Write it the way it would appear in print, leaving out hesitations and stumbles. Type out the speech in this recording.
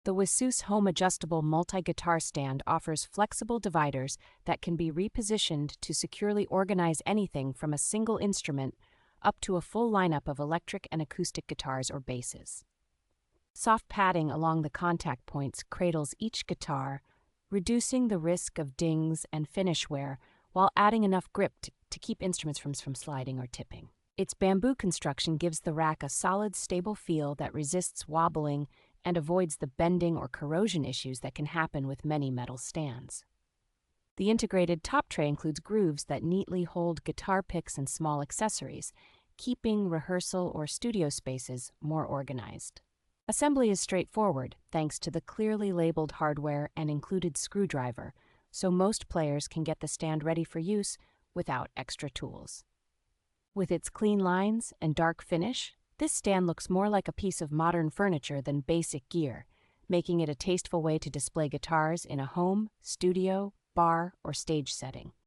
The Wisuce Home Adjustable Multi Guitar Stand offers flexible dividers that can be repositioned to securely organize anything from a single instrument up to a full lineup of electric and acoustic guitars or basses. Soft padding along the contact points cradles each guitar, reducing the risk of dings and finish wear while adding enough grip to keep instruments from sliding or tipping. Its bamboo construction gives the rack a solid, stable feel that resists wobbling and avoids the bending or corrosion issues that can happen with many metal stands. The integrated top tray includes grooves that neatly hold guitar picks and small accessories, keeping rehearsal or studio spaces more organized. Assembly is straightforward thanks to the clearly labeled hardware and included screwdriver, so most players can get the stand ready for use without extra tools. With its clean lines and dark finish, this stand looks more like a piece of modern furniture than basic gear, making it a tasteful way to display guitars in a home, studio, bar, or stage setting.